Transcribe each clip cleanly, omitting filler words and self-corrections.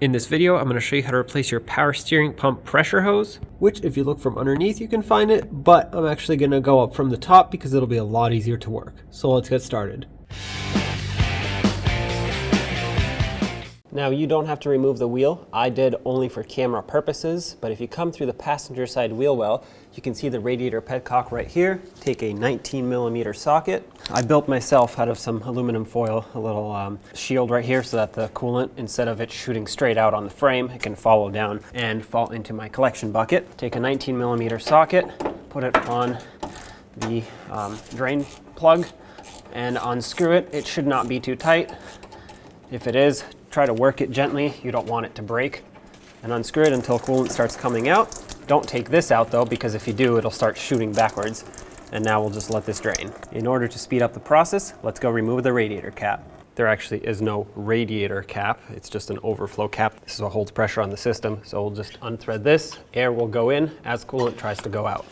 In this video, I'm going to show you how to replace your power steering pump pressure hose, which if you look from underneath you can find it, but I'm actually going to go up from the top because it'll be a lot easier to work. So let's get started. Now you don't have to remove the wheel. I did only for camera purposes, but if you come through the passenger side wheel well, you can see the radiator petcock right here. Take a 19mm socket. I built myself out of some aluminum foil, a little shield right here so that the coolant, instead of it shooting straight out on the frame, it can follow down and fall into my collection bucket. Take a 19mm socket, put it on the drain plug and unscrew it. It should not be too tight. If it is, try to work it gently. You don't want it to break. And unscrew it until coolant starts coming out. Don't take this out though, because if you do, it'll start shooting backwards. And now we'll just let this drain. In order to speed up the process, let's go remove the radiator cap. There actually is no radiator cap. It's just an overflow cap. This is what holds pressure on the system. So we'll just unthread this. Air will go in as coolant tries to go out.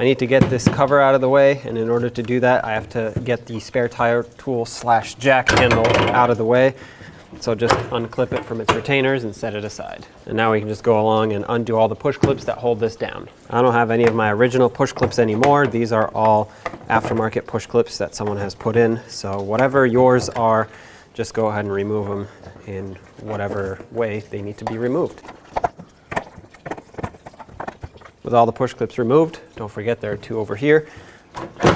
I need to get this cover out of the way, and in order to do that, I have to get the spare tire tool / jack handle out of the way. So just unclip it from its retainers and set it aside. And now we can just go along and undo all the push clips that hold this down. I don't have any of my original push clips anymore. These are all aftermarket push clips that someone has put in. So whatever yours are, just go ahead and remove them in whatever way they need to be removed. With all the push clips removed, don't forget there are 2 over here.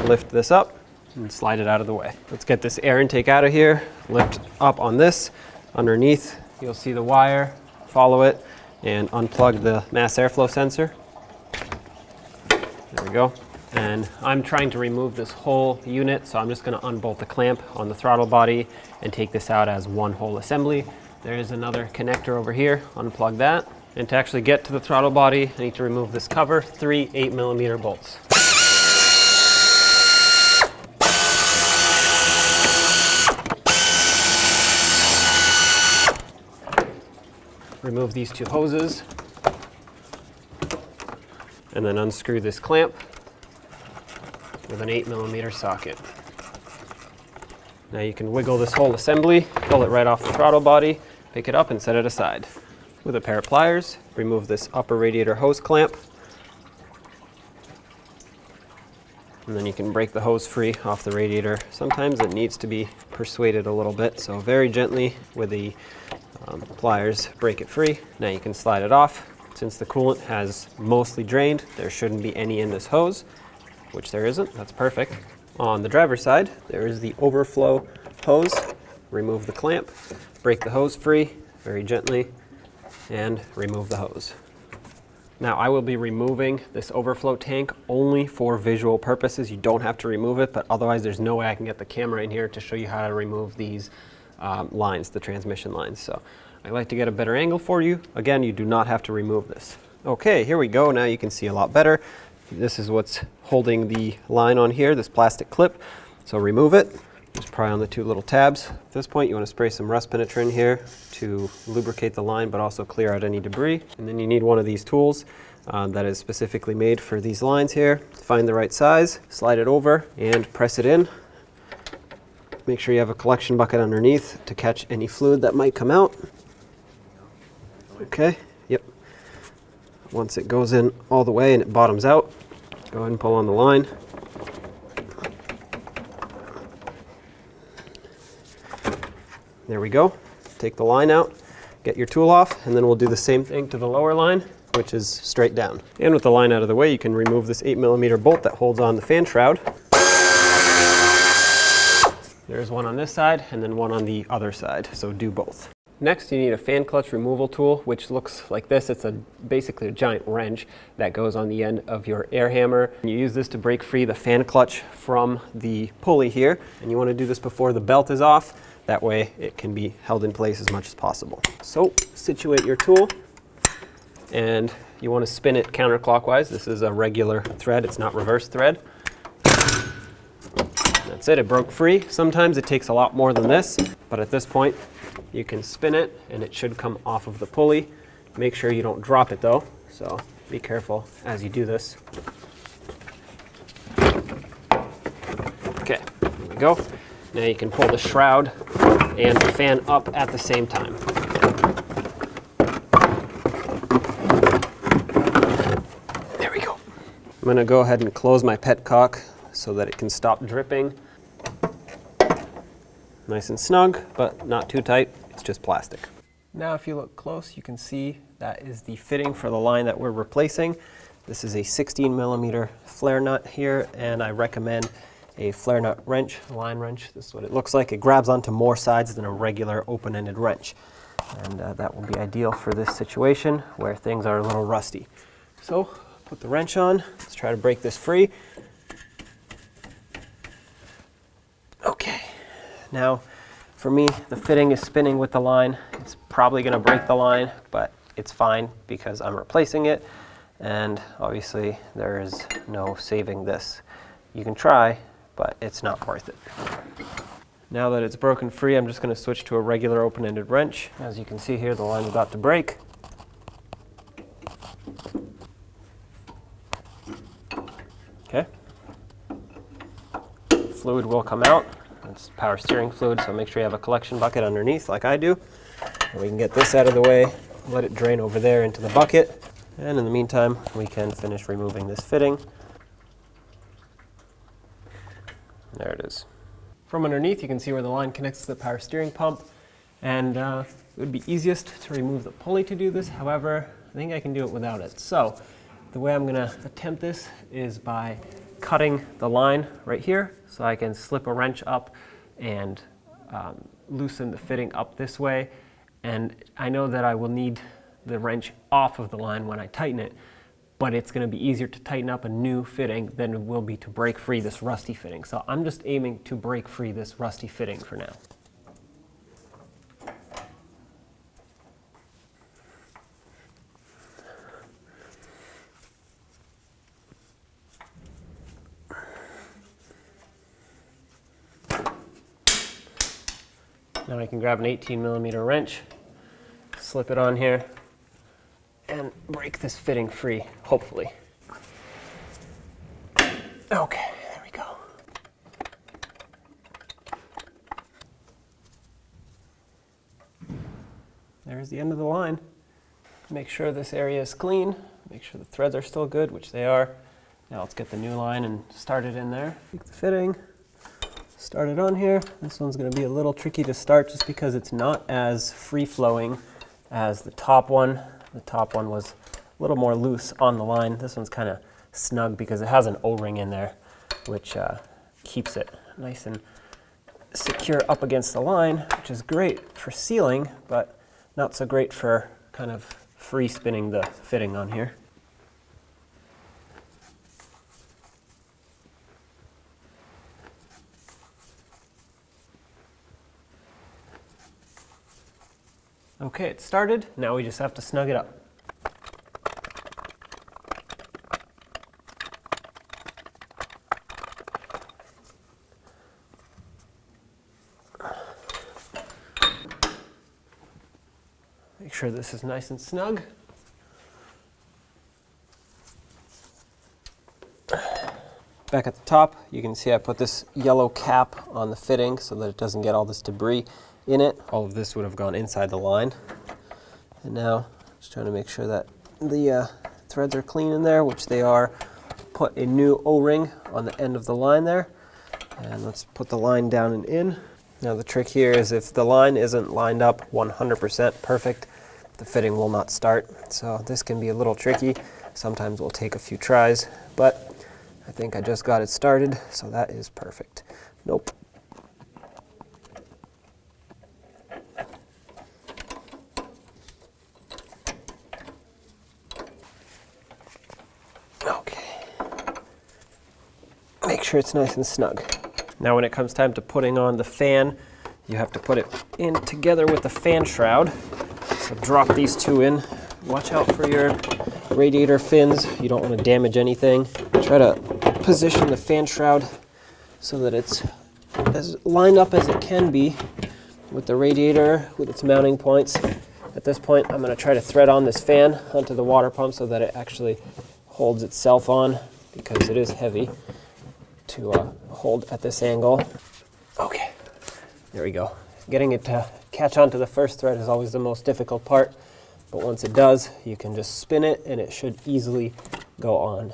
Lift this up and slide it out of the way. Let's get this air intake out of here. Lift up on this. Underneath, you'll see the wire. Follow it and unplug the mass airflow sensor. There we go. And I'm trying to remove this whole unit, so I'm just going to unbolt the clamp on the throttle body and take this out as one whole assembly. There is another connector over here. Unplug that. And to actually get to the throttle body, I need to remove this cover, 3 8mm bolts. Remove these 2 hoses, and then unscrew this clamp with an 8mm socket. Now you can wiggle this whole assembly, pull it right off the throttle body, pick it up and set it aside. With a pair of pliers, remove this upper radiator hose clamp. And then you can break the hose free off the radiator. Sometimes it needs to be persuaded a little bit, so very gently with the pliers, break it free. Now you can slide it off. Since the coolant has mostly drained, there shouldn't be any in this hose, which there isn't. That's perfect. On the driver's side, there is the overflow hose. Remove the clamp, break the hose free very gently, and remove the hose. Now I will be removing this overflow tank only for visual purposes. You don't have to remove it, but otherwise there's no way I can get the camera in here to show you how to remove these lines, the transmission lines. So I like to get a better angle for you. Again, you do not have to remove this. Okay, here we go. Now you can see a lot better. This is what's holding the line on here, this plastic clip. So remove it. Just pry on the 2 little tabs. At this point, you want to spray some rust penetrant here to lubricate the line, but also clear out any debris. And then you need one of these tools that is specifically made for these lines here. Find the right size, slide it over, and press it in. Make sure you have a collection bucket underneath to catch any fluid that might come out. Okay, yep. Once it goes in all the way and it bottoms out, go ahead and pull on the line. There we go. Take the line out, get your tool off, and then we'll do the same thing to the lower line, which is straight down. And with the line out of the way, you can remove this 8mm bolt that holds on the fan shroud. There's one on this side and then one on the other side, so do both. Next, you need a fan clutch removal tool, which looks like this. It's basically a giant wrench that goes on the end of your air hammer. And you use this to break free the fan clutch from the pulley here. And you want to do this before the belt is off. That way it can be held in place as much as possible. So situate your tool and you want to spin it counterclockwise. This is a regular thread, it's not reverse thread. That's it, it broke free. Sometimes it takes a lot more than this, but at this point you can spin it and it should come off of the pulley. Make sure you don't drop it though, so be careful as you do this. Okay, there we go. Now you can pull the shroud and the fan up at the same time. There we go. I'm going to go ahead and close my petcock so that it can stop dripping. Nice and snug, but not too tight. It's just plastic. Now if you look close, you can see that is the fitting for the line that we're replacing. This is a 16 millimeter flare nut here, and I recommend a flare nut wrench, line wrench. This is what it looks like. It grabs onto more sides than a regular open-ended wrench. And that will be ideal for this situation where things are a little rusty. So put the wrench on. Let's try to break this free. Okay. Now, for me, the fitting is spinning with the line. It's probably going to break the line, but it's fine because I'm replacing it. And obviously, there is no saving this. You can try, but it's not worth it. Now that it's broken free, I'm just going to switch to a regular open-ended wrench. As you can see here, the line's about to break. Okay. Fluid will come out. It's power steering fluid, so make sure you have a collection bucket underneath like I do. And we can get this out of the way, let it drain over there into the bucket. And in the meantime, we can finish removing this fitting. There it is. From underneath, you can see where the line connects to the power steering pump. And it would be easiest to remove the pulley to do this. However, I think I can do it without it. So the way I'm going to attempt this is by cutting the line right here, so I can slip a wrench up and loosen the fitting up this way. And I know that I will need the wrench off of the line when I tighten it, but it's going to be easier to tighten up a new fitting than it will be to break free this rusty fitting. So I'm just aiming to break free this rusty fitting for now. Now I can grab an 18 millimeter wrench, slip it on here, and break this fitting free, hopefully. Okay, there we go. There's the end of the line. Make sure this area is clean, make sure the threads are still good, which they are. Now let's get the new line and start it in there. Take the fitting, start it on here. This one's going to be a little tricky to start just because it's not as free-flowing as the top one. The top one was a little more loose on the line. This one's kind of snug because it has an O-ring in there, which keeps it nice and secure up against the line, which is great for sealing, but not so great for kind of free spinning the fitting on here. Okay, it started. Now we just have to snug it up. Make sure this is nice and snug. Back at the top, you can see I put this yellow cap on the fitting so that it doesn't get all this debris in it. All of this would have gone inside the line. And now, just trying to make sure that the threads are clean in there, which they are. Put a new O-ring on the end of the line there. And let's put the line down and in. Now the trick here is if the line isn't lined up 100% perfect, the fitting will not start. So this can be a little tricky. Sometimes we'll take a few tries, but I think I just got it started, so that is perfect. Nope. Make sure it's nice and snug. Now when it comes time to putting on the fan, you have to put it in together with the fan shroud. So drop these two in. Watch out for your radiator fins. You don't want to damage anything. Try to position the fan shroud so that it's as lined up as it can be with the radiator, with its mounting points. At this point, I'm going to try to thread on this fan onto the water pump so that it actually holds itself on, because it is heavy to hold at this angle. Okay, There we go. Getting it to catch onto the first thread is always the most difficult part, but once it does, you can just spin it and it should easily go on.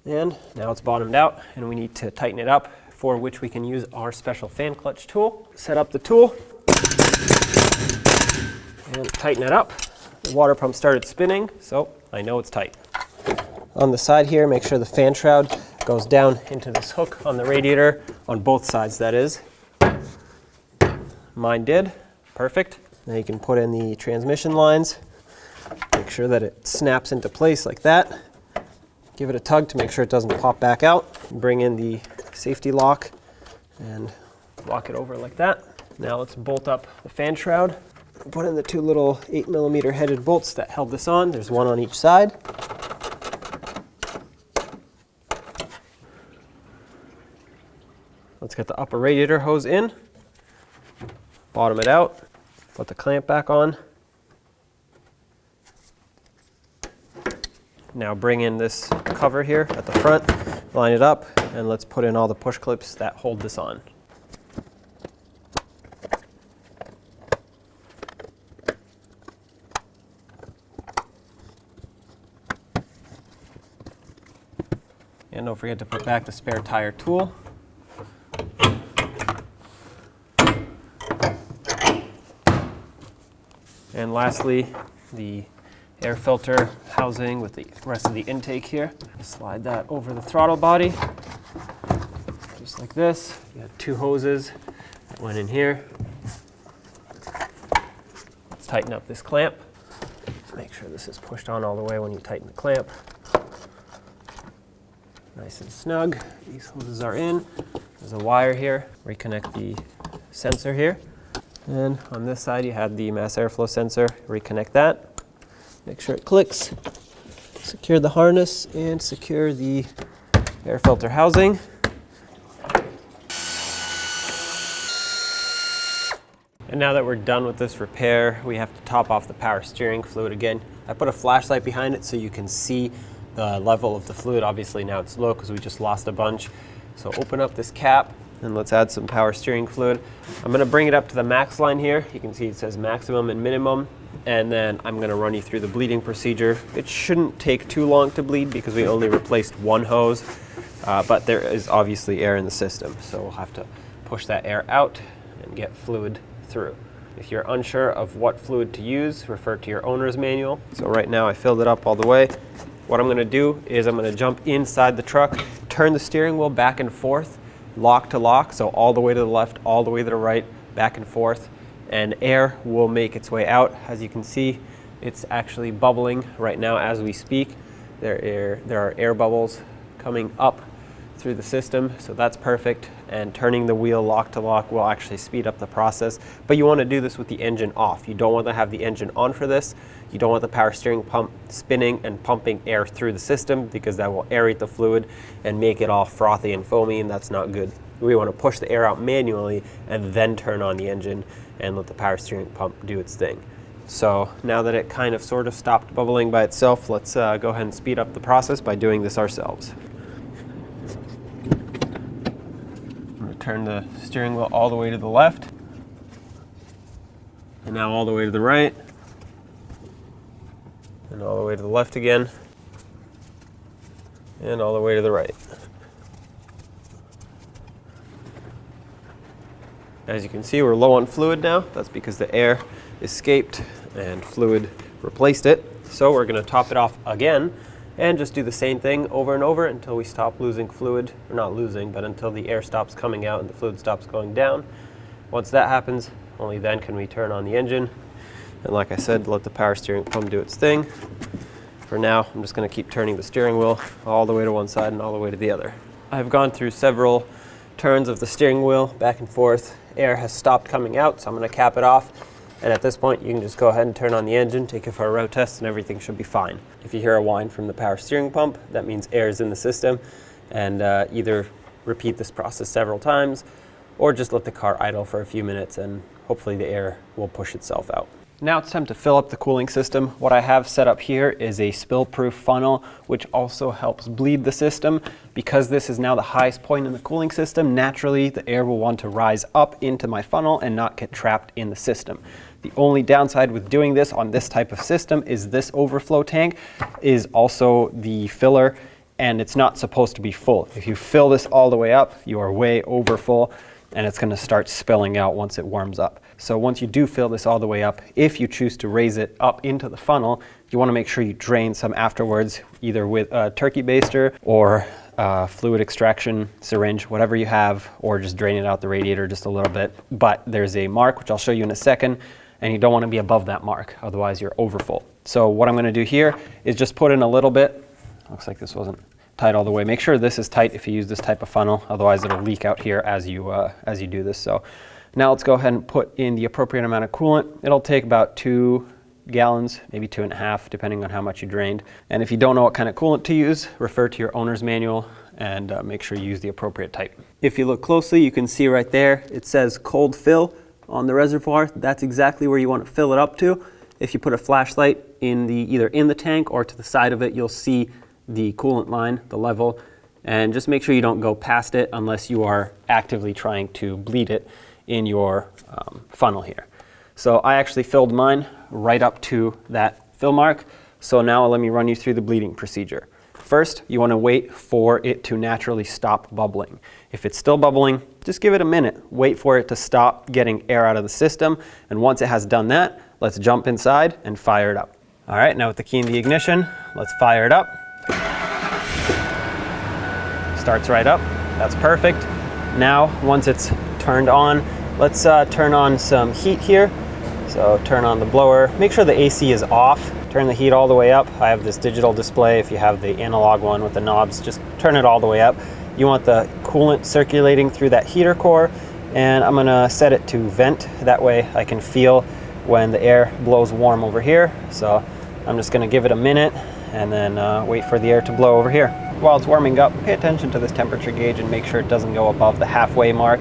And now it's bottomed out and we need to tighten it up, for which we can use our special fan clutch tool. Set up the tool and tighten it up. The water pump started spinning, so I know it's tight. On the side here, make sure the fan shroud goes down into this hook on the radiator, on both sides that is. Mine did, perfect. Now you can put in the transmission lines, make sure that it snaps into place like that. Give it a tug to make sure it doesn't pop back out. Bring in the safety lock and lock it over like that. Now let's bolt up the fan shroud. Put in the two little 8mm headed bolts that held this on. There's one on each side. Let's get the upper radiator hose in, bottom it out, put the clamp back on. Now bring in this cover here at the front, line it up, and let's put in all the push clips that hold this on. And don't forget to put back the spare tire tool. And lastly, the air filter housing with the rest of the intake here. Slide that over the throttle body, just like this. You got two hoses that went in here. Let's tighten up this clamp. Make sure this is pushed on all the way when you tighten the clamp. Nice and snug. These hoses are in. There's a wire here. Reconnect the sensor here. And on this side you have the mass airflow sensor. Reconnect that. Make sure it clicks. Secure the harness and secure the air filter housing. And now that we're done with this repair, we have to top off the power steering fluid again. I put a flashlight behind it so you can see the level of the fluid. Obviously now it's low because we just lost a bunch. So open up this cap and let's add some power steering fluid. I'm going to bring it up to the max line here. You can see it says maximum and minimum. And then I'm going to run you through the bleeding procedure. It shouldn't take too long to bleed because we only replaced one hose, but there is obviously air in the system. So we'll have to push that air out and get fluid through. If you're unsure of what fluid to use, refer to your owner's manual. So right now I filled it up all the way. What I'm going to do is I'm going to jump inside the truck, turn the steering wheel back and forth, lock to lock, so all the way to the left, all the way to the right, back and forth, and air will make its way out. As you can see, it's actually bubbling right now as we speak. There are air bubbles coming up through the system, so that's perfect. And turning the wheel lock to lock will actually speed up the process. But you want to do this with the engine off. You don't want to have the engine on for this. You don't want the power steering pump spinning and pumping air through the system because that will aerate the fluid and make it all frothy and foamy, and that's not good. We want to push the air out manually and then turn on the engine and let the power steering pump do its thing. So now that it kind of sort of stopped bubbling by itself, let's go ahead and speed up the process by doing this ourselves. I'm going to turn the steering wheel all the way to the left, and now all the way to the right, and all the way to the left again, and all the way to the right. As you can see, we're low on fluid now. That's because the air escaped and fluid replaced it. So we're going to top it off again and just do the same thing over and over until we stop losing fluid, or not losing, but until the air stops coming out and the fluid stops going down. Once that happens, only then can we turn on the engine. And like I said, let the power steering pump do its thing. For now, I'm just going to keep turning the steering wheel all the way to one side and all the way to the other. I've gone through several turns of the steering wheel back and forth. Air has stopped coming out, so I'm going to cap it off. And at this point, you can just go ahead and turn on the engine, take it for a road test, and everything should be fine. If you hear a whine from the power steering pump, that means air is in the system. And either repeat this process several times, or just let the car idle for a few minutes, and hopefully the air will push itself out. Now it's time to fill up the cooling system. What I have set up here is a spill-proof funnel, which also helps bleed the system. Because this is now the highest point in the cooling system, naturally the air will want to rise up into my funnel and not get trapped in the system. The only downside with doing this on this type of system is this overflow tank is also the filler, and it's not supposed to be full. If you fill this all the way up, you are way over full, and it's going to start spilling out once it warms up. So once you do fill this all the way up, if you choose to raise it up into the funnel, you want to make sure you drain some afterwards, either with a turkey baster or fluid extraction syringe, whatever you have, or just drain it out the radiator just a little bit. But there's a mark, which I'll show you in a second, and you don't want to be above that mark, otherwise you're over full. So what I'm going to do here is just put in a little bit. Looks like this wasn't tight all the way. Make sure this is tight if you use this type of funnel, otherwise it'll leak out here as you do this. So now let's go ahead and put in the appropriate amount of coolant. It'll take about 2 gallons, maybe 2.5, depending on how much you drained. And if you don't know what kind of coolant to use, refer to your owner's manual and make sure you use the appropriate type. If you look closely, you can see right there, it says cold fill on the reservoir. That's exactly where you want to fill it up to. If you put a flashlight in either in the tank or to the side of it, you'll see the coolant line, the level, and just make sure you don't go past it unless you are actively trying to bleed it in your funnel here. So I actually filled mine right up to that fill mark. So now let me run you through the bleeding procedure. First, you want to wait for it to naturally stop bubbling. If it's still bubbling, just give it a minute. Wait for it to stop getting air out of the system, and once it has done that, let's jump inside and fire it up. All right, now with the key in the ignition, let's fire it up. Starts right up. That's perfect. Now, once it's turned on, let's turn on some heat here. So turn on the blower. Make sure the AC is off. Turn the heat all the way up. I have this digital display. If you have the analog one with the knobs, just turn it all the way up. You want the coolant circulating through that heater core, and I'm gonna set it to vent. That way I can feel when the air blows warm over here. So I'm just gonna give it a minute and then wait for the air to blow over here. While it's warming up, pay attention to this temperature gauge and make sure it doesn't go above the halfway mark.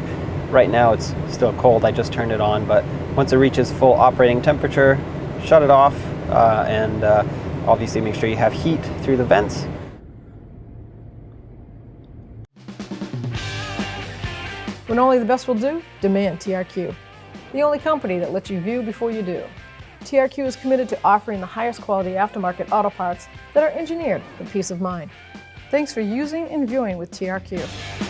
Right now it's still cold, I just turned it on, but once it reaches full operating temperature, shut it off and obviously make sure you have heat through the vents. When only the best will do, demand TRQ. The only company that lets you view before you do. TRQ is committed to offering the highest quality aftermarket auto parts that are engineered for peace of mind. Thanks for using and viewing with TRQ.